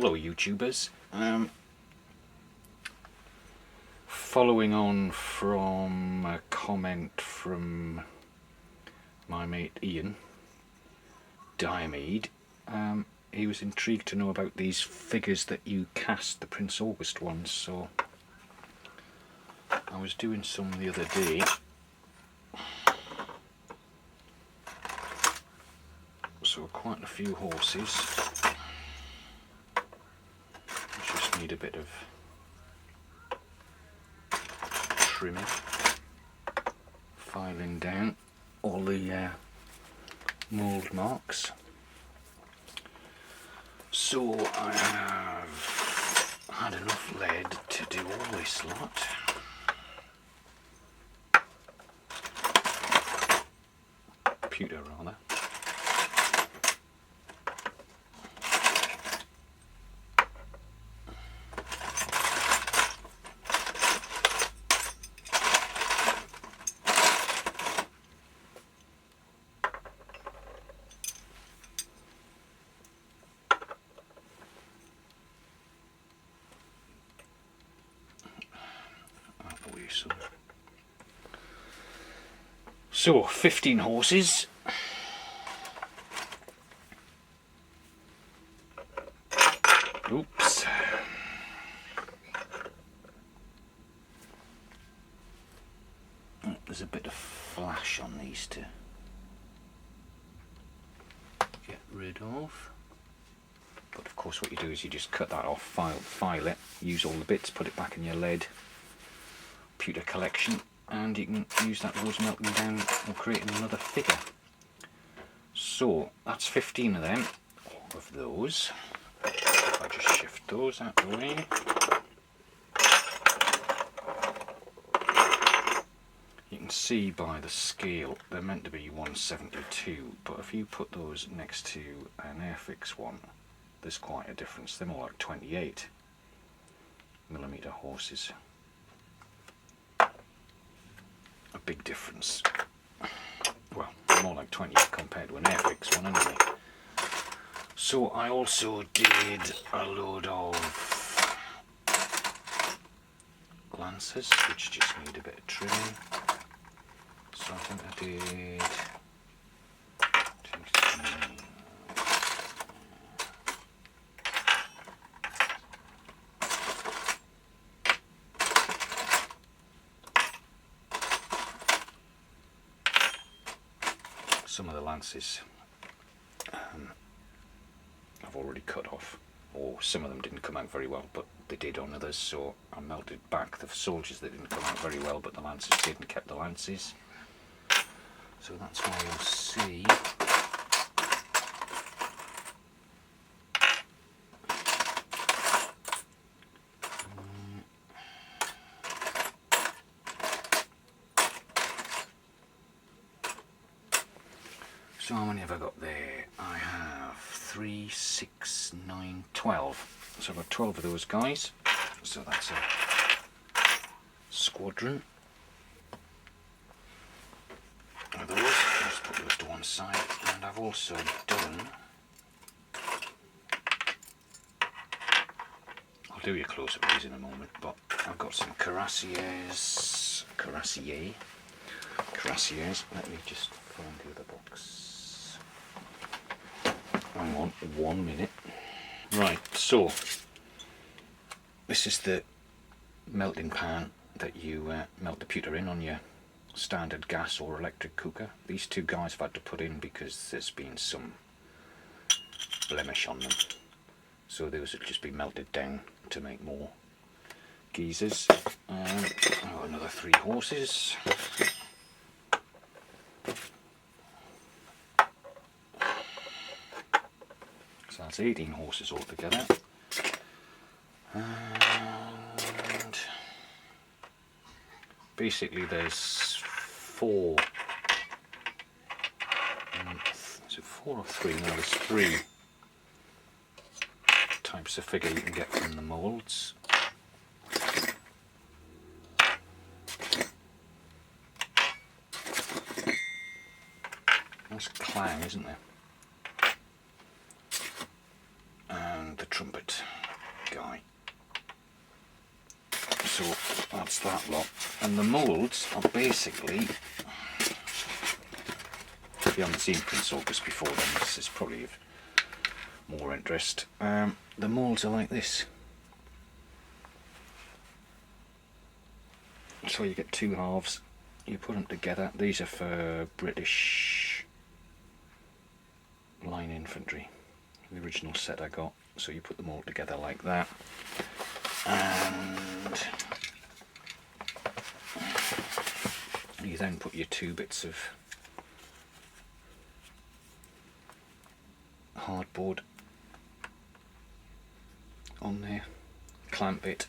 Hello YouTubers. Following on from a comment from my mate Ian, Diomede, he was intrigued to know about these figures that you cast, the Prince August ones, so I was doing some the other day. So quite a few horses. Just need a bit of trimming, filing down all the mould marks. So I have had enough lead to do all this lot. Pewter rather. So 15 horses. Oops. There's a bit of flash on these to get rid of. But of course what you do is you just cut that off, file it, use all the bits, put it back in your lead pewter collection, and you can use that towards melting down or creating another figure. So that's 15 of them, of those. If I just shift those out of the way. You can see by the scale they're meant to be 172, but if you put those next to an Airfix one, there's quite a difference. They're more like 28mm horses. A big difference. Well, more like 20 compared to an Airfix one anyway. So I also did a load of lancers, which just need a bit of trimming. So I think I did 2, 3, some of the lances I've already cut off, or some of them didn't come out very well, but they did on others, so I melted back the soldiers that didn't come out very well, but the lances did and kept the lances. So that's why you'll see so how many have I got there? I have 3, 6, 9, 12. So I've got 12 of those guys. So that's a squadron of those. Just put those to one side. And I've also done, I'll do your close-up of these in a moment, but I've got some cuirassiers. Let me just find the other box. Hang on 1 minute. Right, so this is the melting pan that you melt the pewter in on your standard gas or electric cooker. These two guys I've had to put in because there's been some blemish on them. So those will just be melted down to make more geezers. Another 3 horses. So that's 18 horses altogether. And basically there's 4, is it 4 or 3? No, there's 3 types of figure you can get from the Moulds. That's clang, isn't there? And the trumpet. that's that lot. And the moulds are basically, if you haven't seen Prince August before, then this is probably of more interest. The moulds are like this. So you get two halves, you put them together. These are for British line infantry, the original set I got. So you put them all together like that, and you then put your two bits of hardboard on there, clamp it,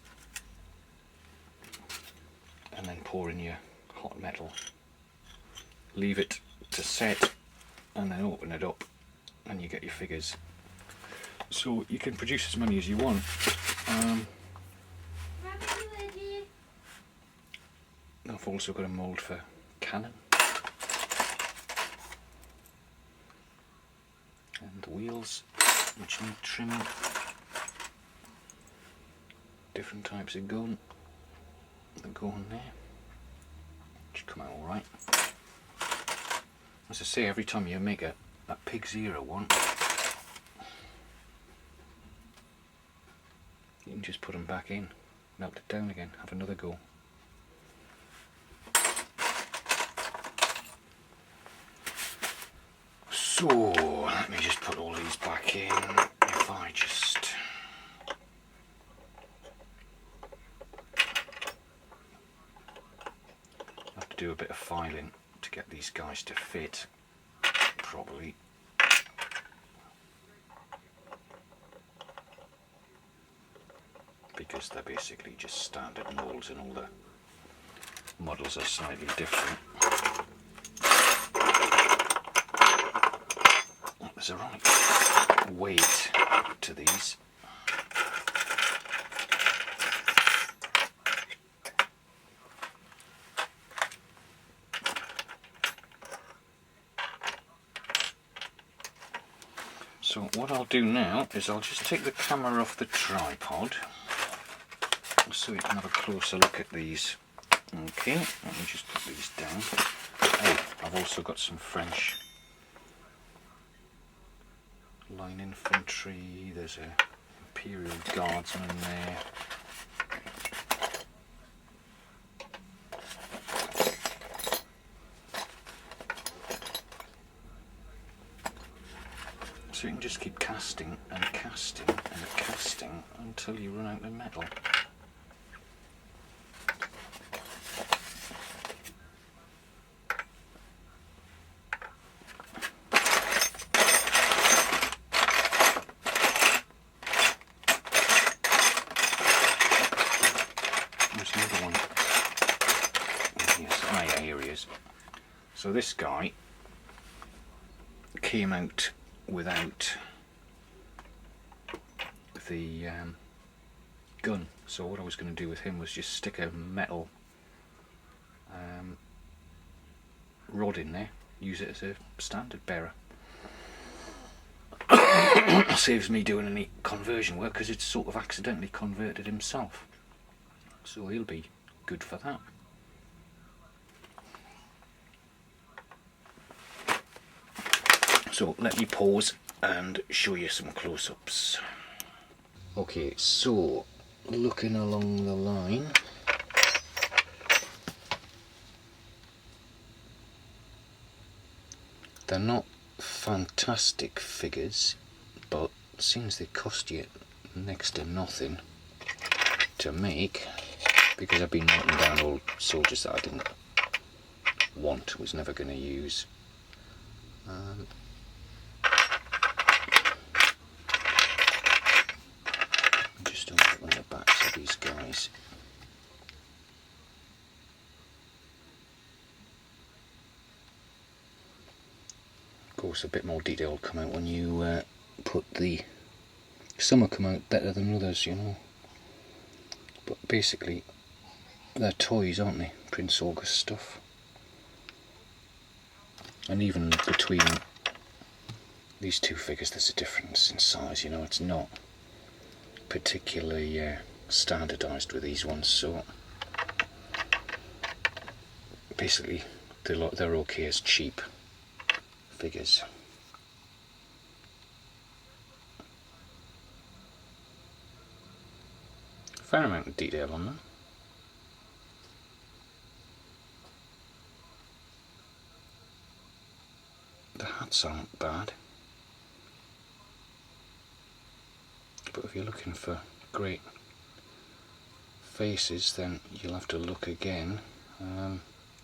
and then pour in your hot metal, leave it to set, and then open it up and you get your figures. So you can produce as many as you want. I've also got a mould for cannon, and the wheels which need trimming, different types of gun that go on there, which come out alright. As I say, every time you make a Pig's Era one, you can just put them back in, melt it down again, have another go. So let me just put all these back in. If I just have to do a bit of filing to get these guys to fit properly. Because they're basically just standard moulds and all the models are slightly different. There's a right weight to these. So what I'll do now is I'll just take the camera off the tripod so you can have a closer look at these. Okay, let me just put these down. Oh, I've also got some French line infantry. There's a Imperial Guardsman there. So you can just keep casting and casting and casting until you run out of metal. So this guy came out without the gun, so what I was going to do with him was just stick a metal rod in there, use it as a standard bearer. Saves me doing any conversion work because it's sort of accidentally converted himself, so he'll be good for that. So let me pause and show you some close-ups. Okay, so looking along the line, they're not fantastic figures, but since they cost you next to nothing to make, because I've been writing down old soldiers that I didn't want, was never going to use. Just on the backs of these guys. Of course, a bit more detail will come out when you put the... Some will come out better than others, you know. But basically, they're toys, aren't they? Prince August stuff. And even between these two figures, there's a difference in size, you know. It's not particularly standardised with these ones, so basically they're okay as cheap figures. Fair amount of detail on them. The hats aren't bad, but if you're looking for great faces, then you'll have to look again.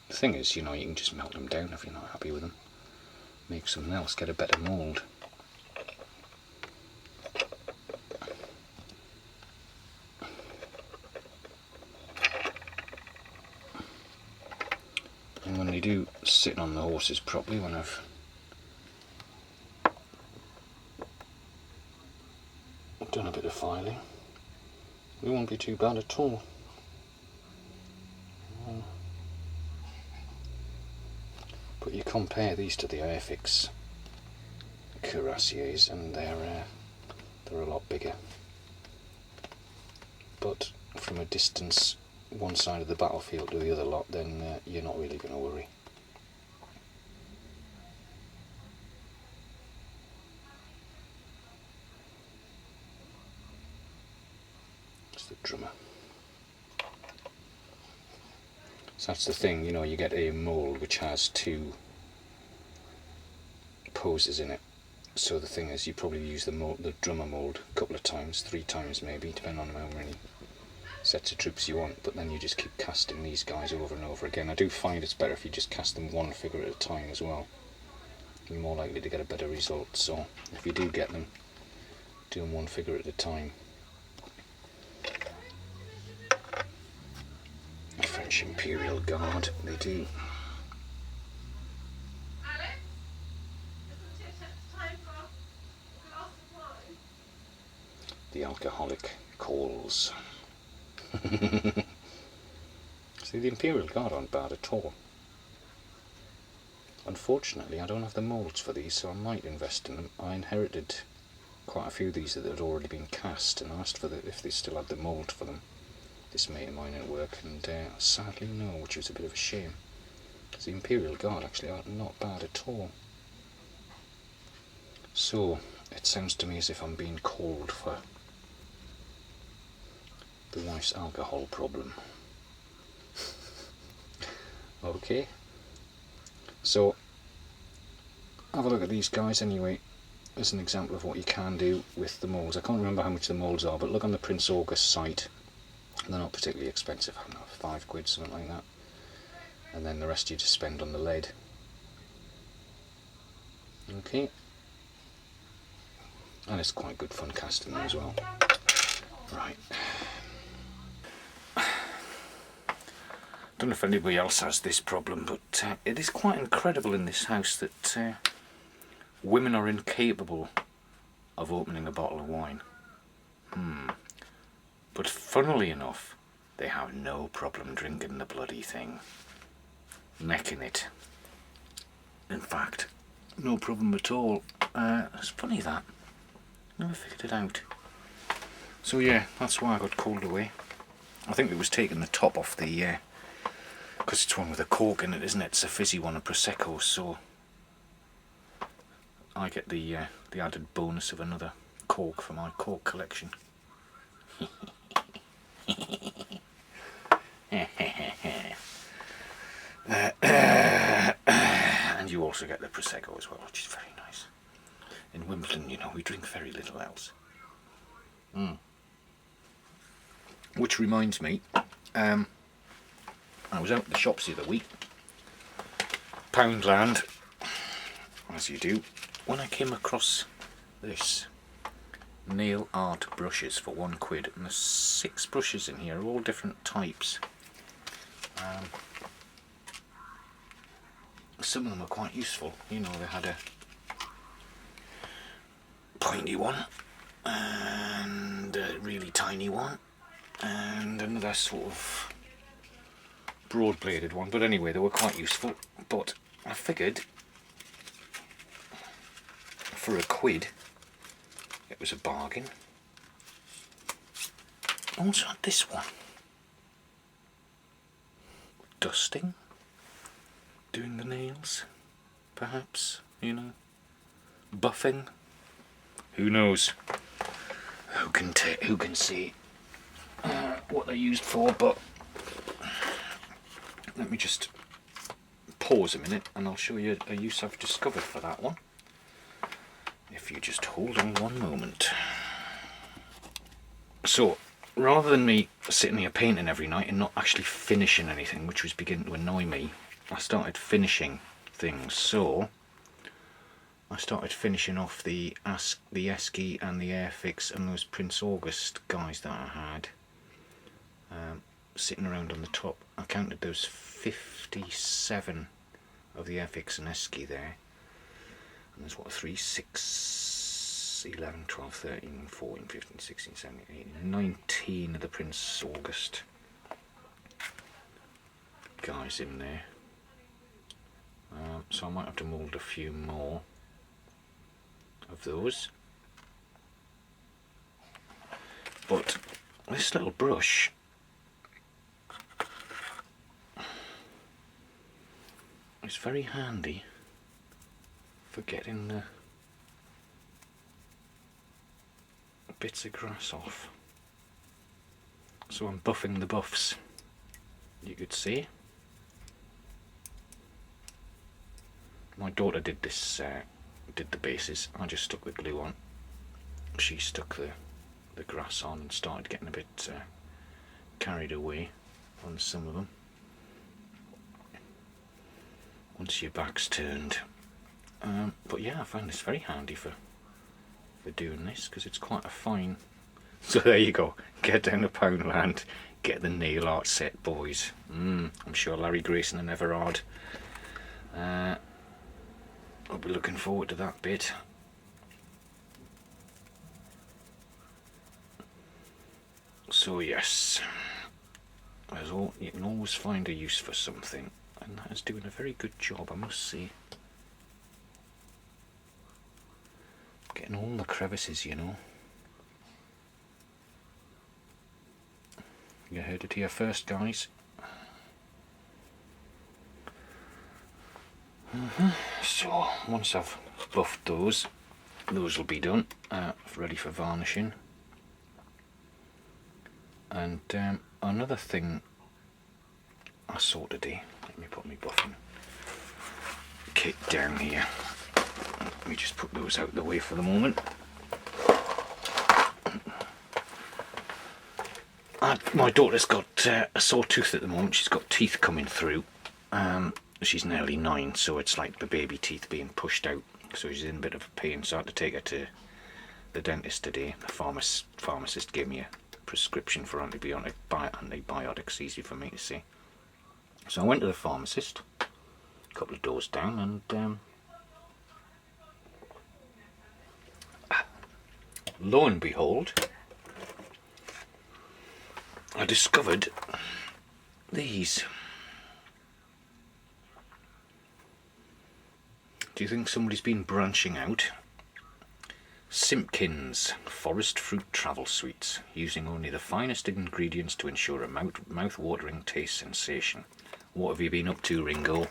The thing is, you know, you can just melt them down if you're not happy with them. Make something else, get a better mould. And when they do sit on the horses properly, when I've done a bit of filing, they won't be too bad at all. But you compare these to the Airfix cuirassiers and they're a lot bigger. But from a distance, one side of the battlefield to the other lot, then you're not really going to worry. It's the drummer. So that's the thing, you know, you get a mould which has two poses in it. So the thing is, you probably use the drummer mould a couple of times, 3 times maybe, depending on how many sets of troops you want, but then you just keep casting these guys over and over again. I do find it's better if you just cast them one figure at a time as well. You're more likely to get a better result, so if you do get them, do them one figure at a time. The French Imperial Guard, they do. The alcoholic calls. See, the Imperial Guard aren't bad at all. Unfortunately, I don't have the moulds for these, so I might invest in them. I inherited quite a few of these that had already been cast and asked for if they still had the mould for them. This mate of mine at work, and sadly no, which was a bit of a shame. Because the Imperial Guard actually are not bad at all. So, it sounds to me as if I'm being called for the wife's alcohol problem. Okay, so have a look at these guys anyway as an example of what you can do with the moulds. I can't remember how much the moulds are, but look on the Prince August site. They're not particularly expensive, I don't know, £5, something like that. And then the rest you just spend on the lead. Okay, and it's quite good fun casting them as well. Right. Don't know if anybody else has this problem, but it is quite incredible in this house that women are incapable of opening a bottle of wine. But funnily enough, they have no problem drinking the bloody thing. Necking it. In fact, no problem at all. It's funny that. Never figured it out. So yeah, that's why I got called away. I think it was taking the top off the... because it's one with a cork in it, isn't it? It's a fizzy one, a Prosecco, so I get the added bonus of another cork for my cork collection. And you also get the Prosecco as well, which is very nice. In Wimbledon, you know, we drink very little else. Which reminds me, I was out in the shops the other week, Poundland, as you do, when I came across this nail art brushes for £1, and there's 6 brushes in here, all different types. Some of them are quite useful, you know, they had a pointy one, and a really tiny one, and another sort of broad bladed one, but anyway, they were quite useful. But I figured for £1 it was a bargain. I also had this one, dusting, doing the nails, perhaps, you know, buffing. Who knows? Who can see what they're used for? But let me just pause a minute, and I'll show you a use I've discovered for that one. If you just hold on one moment. So, rather than me sitting here painting every night and not actually finishing anything, which was beginning to annoy me, I started finishing things. So I started finishing off the Esky and the Airfix and those Prince August guys that I had sitting around on the top. I counted those 57 of the Airfix and Esky there, and there's what, 3, 6, 11, 12, 13, 14, 15, 16, 17, 18, 19 of the Prince August guys in there. So I might have to mould a few more of those. But this little brush is very handy for getting the bits of grass off. So I'm buffing the buffs, you could see. My daughter did this, did the bases. I just stuck the glue on. She stuck the grass on and started getting a bit carried away on some of them. Once your back's turned. But yeah, I find this very handy for doing this, because it's quite a fine. So there you go. Get down to Poundland, get the nail art set, boys. I'm sure Larry Grayson and Everard. I'll be looking forward to that bit. So yes, you can always find a use for something, and that is doing a very good job, I must say. Getting all the crevices, you know. You heard it here first, guys. So once I've buffed those will be done, ready for varnishing. And another thing I saw today, let me put my buffing kit down here. Let me just put those out of the way for the moment. My daughter's got a sore tooth at the moment. She's got teeth coming through. She's nearly 9, so it's like the baby teeth being pushed out. So she's in a bit of pain, so I had to take her to the dentist today. The pharmacist gave me a prescription for antibiotics, easy for me to see. So I went to the pharmacist, a couple of doors down, and lo and behold, I discovered these. Do you think somebody's been branching out? Simpkins Forest Fruit Travel Sweets, using only the finest ingredients to ensure a mouth-watering taste sensation. What have you been up to, Ringo?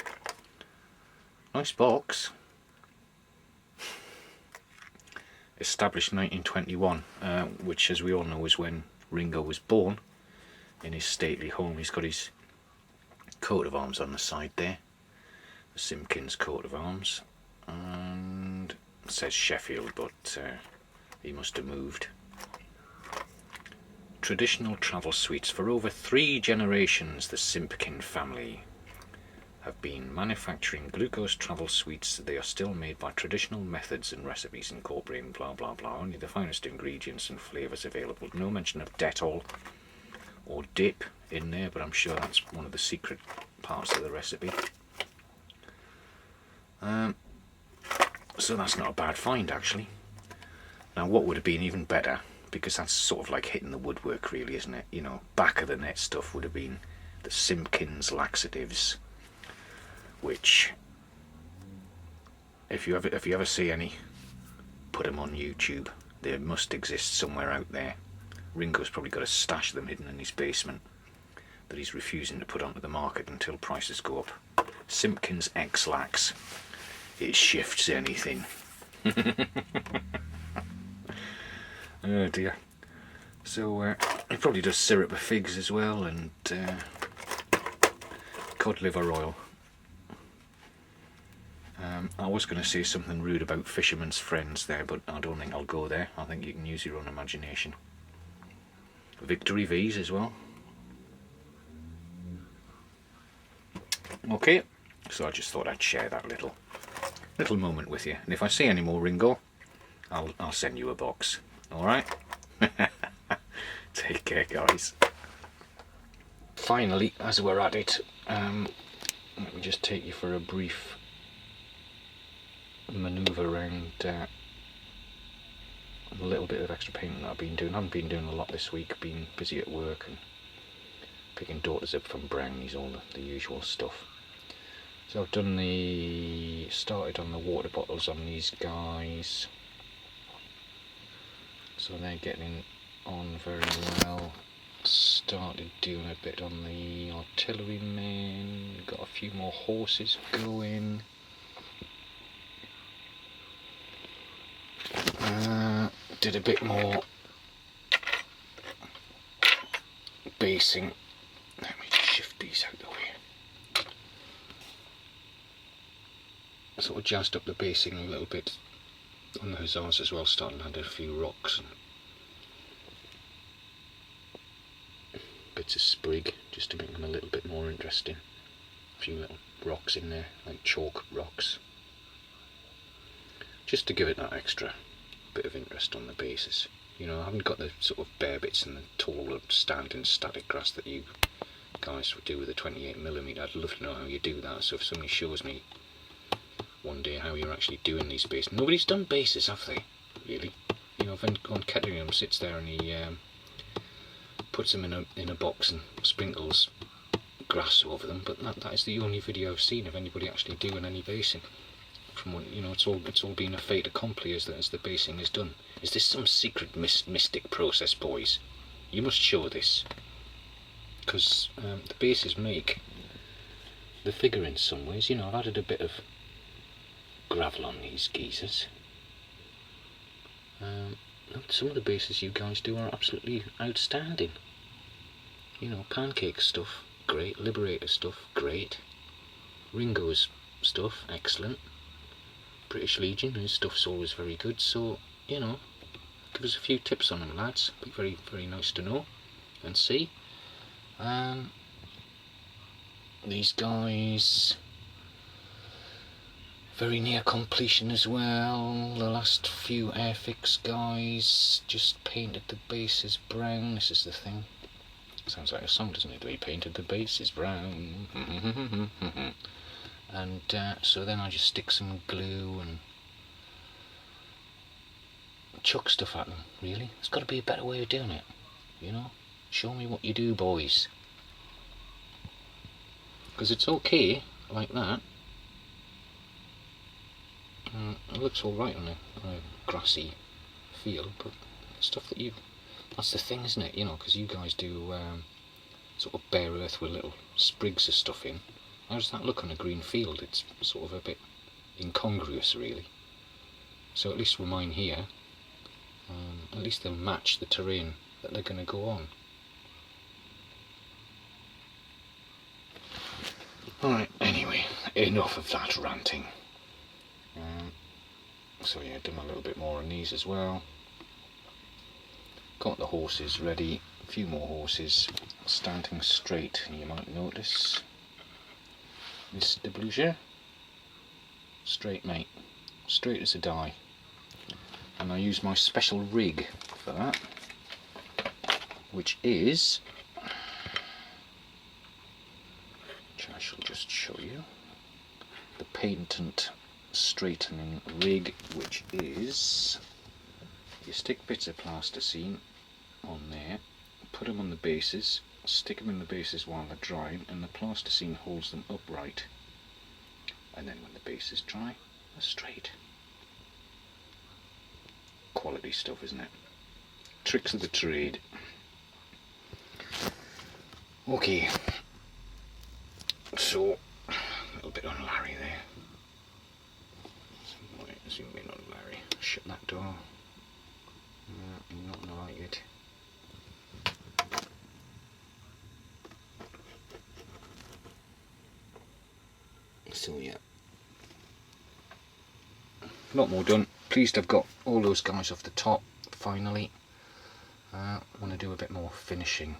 Nice box. Established 1921, which, as we all know, is when Ringo was born. In his stately home, he's got his coat of arms on the side there. The Simpkins coat of arms. And it says Sheffield, but he must have moved. Traditional travel sweets. For over 3 generations, the Simpkin family have been manufacturing glucose travel sweets. They are still made by traditional methods and recipes incorporating blah blah blah. Only the finest ingredients and flavours available. No mention of Dettol or dip in there, but I'm sure that's one of the secret parts of the recipe. So that's not a bad find, actually. Now, what would have been even better, because that's sort of like hitting the woodwork, really, isn't it? You know, back of the net stuff would have been the Simpkins laxatives, which, if you ever see any, put them on YouTube. They must exist somewhere out there. Ringo's probably got a stash of them hidden in his basement that he's refusing to put onto the market until prices go up. Simpkins X-Lax. It shifts anything. Oh dear. So it probably does syrup of figs as well, and cod liver oil. I was going to say something rude about Fisherman's Friends there, but I don't think I'll go there. I think you can use your own imagination. Victory V's as well. Okay, so I just thought I'd share that little moment with you. And if I see any more Ringo, I'll send you a box. All right. Take care, guys. Finally, as we're at it, let me just take you for a brief manoeuvre around a little bit of extra painting that I've been doing. I haven't been doing a lot this week, been busy at work and picking daughters up from brownies, all the usual stuff. So I've started on the water bottles on these guys. So they're getting on very well. Started doing a bit on the artillerymen, got a few more horses going. Did a bit more basing. Let me just shift these out of the way. Sort of jazzed up the basing a little bit on the hussars as well, starting to add a few rocks and bits of sprig just to make them a little bit more interesting. A few little rocks in there, like chalk rocks, just to give it that extra bit of interest on the bases. You know, I haven't got the sort of bare bits and the tall standing static grass that you guys would do with a 28mm. I'd love to know how you do that, so if somebody shows me one day how you're actually doing these bases. Nobody's done bases, have they? Really? You know, Van Ketteringham sits there and he puts them in a box and sprinkles grass over them, but that is the only video I've seen of anybody actually doing any basing. From what, you know, it's all been a fait accompli as the basing is done. Is this some secret mystic process, boys? You must show this, because the bases make the figure in some ways. You know, I've added a bit of gravel on these geezers. Some of the bases you guys do are absolutely outstanding. You know, pancake stuff, great. Liberator stuff, great. Ringo's stuff, excellent. British Legion, his stuff's always very good, so, you know, give us a few tips on them, lads. Be very, very nice to know and see. These guys, very near completion as well. The last few Airfix guys, just painted the bases brown. This is the thing. Sounds like a song, doesn't it? We painted the bases brown. And so then I just stick some glue and chuck stuff at them, really. There's got to be a better way of doing it, you know? Show me what you do, boys. Because it's okay, like that. It looks alright on a grassy feel, but stuff that you... That's the thing, isn't it? You know, because you guys do sort of bare earth with little sprigs of stuff in. How does that look on a green field? It's sort of a bit incongruous, really. So at least with mine here, at least they'll match the terrain that they're going to go on. Alright, anyway, enough of that ranting. So yeah, done a little bit more on these as well. Got the horses ready, a few more horses standing straight, you might notice. Mr. Blucher, straight mate, straight as a die, and I use my special rig for that, which is, which I shall just show you, the patent straightening rig, which is, you stick bits of plasticine on there, put them on the bases, stick them in the bases while they're drying, and the plasticine holds them upright, and then when the base is dry, they're straight. Quality stuff, isn't it? Tricks of the trade. Okay, so little bit on Larry there. Zoom in on Larry. Shut that door. No, you're not gonna like it. So yeah, a lot more done. Pleased I've got all those guys off the top finally. I want to do a bit more finishing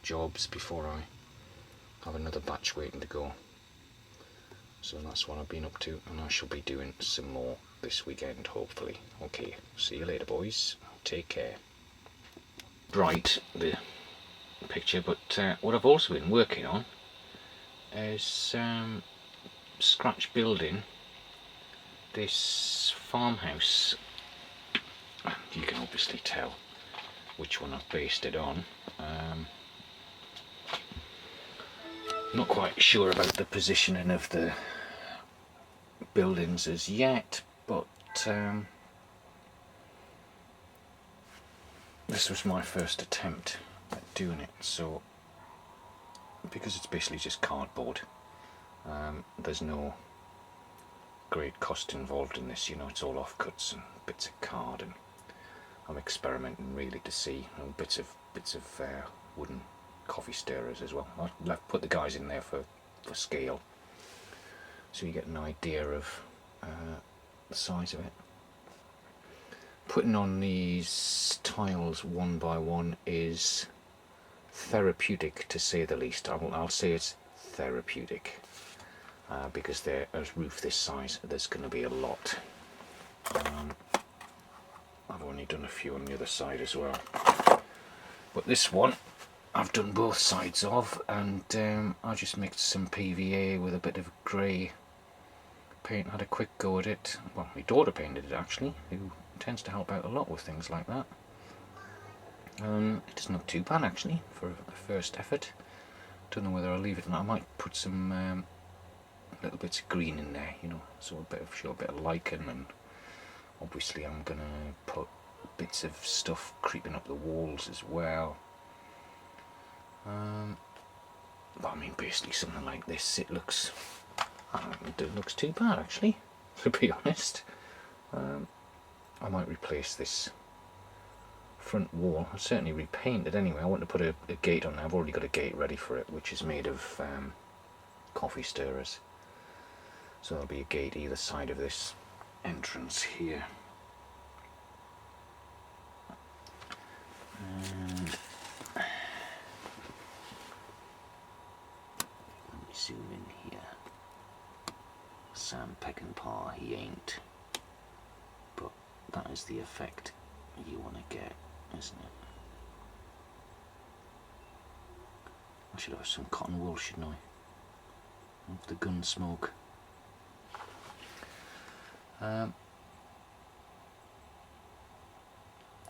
jobs before I have another batch waiting to go. So that's what I've been up to, and I shall be doing some more this weekend hopefully. Okay, see you later boys, take care. Bright the picture, but what I've also been working on is scratch building this farmhouse. You can obviously tell which one I've based it on. Not quite sure about the positioning of the buildings as yet, but this was my first attempt at doing it, so because it's basically just cardboard, there's no great cost involved in this, you know, it's all offcuts and bits of card, and I'm experimenting really to see, and bits of wooden coffee stirrers as well. I've put the guys in there for scale, so you get an idea of the size of it. Putting on these tiles one by one is therapeutic, to say the least. I'll say it's therapeutic, because they're a roof this size, there's going to be a lot. I've only done a few on the other side as well, but this one I've done both sides of, and I just mixed some PVA with a bit of grey paint, had a quick go at it. Well, my daughter painted it actually, who tends to help out a lot with things like that. It doesn't look too bad actually for a first effort. Don't know whether I'll leave it or not. I might put some little bits of green in there, you know, so show a bit of lichen, and obviously I'm gonna put bits of stuff creeping up the walls as well. But I mean, basically something like this, it looks, I don't think it looks too bad actually, to be honest. I might replace this front wall. I'll certainly repaint it anyway. I want to put a gate on there. I've already got a gate ready for it, which is made of coffee stirrers. So there'll be a gate either side of this entrance here. And let me zoom in here. Sam Peckinpah, he ain't. But that is the effect you want to get, isn't it? I should have some cotton wool, shouldn't I? Of the gun smoke.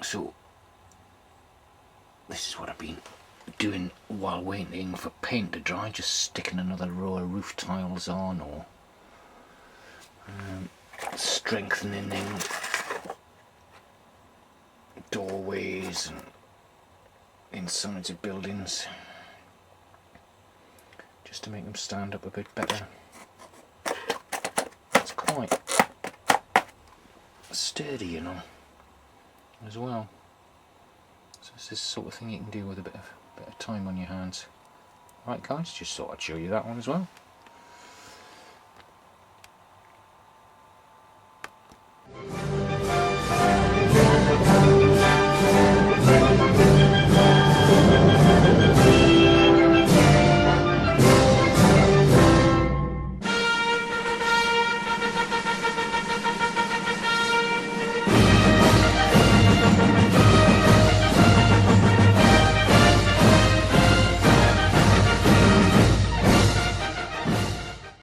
So this is what I've been doing while waiting for paint to dry, just sticking another row of roof tiles on, or strengthening doorways and insides of buildings, just to make them stand up a bit better. It's quite sturdy, you know, as well. So it's this sort of thing you can do with a bit of time on your hands. Right guys, just thought I'd show you that one as well.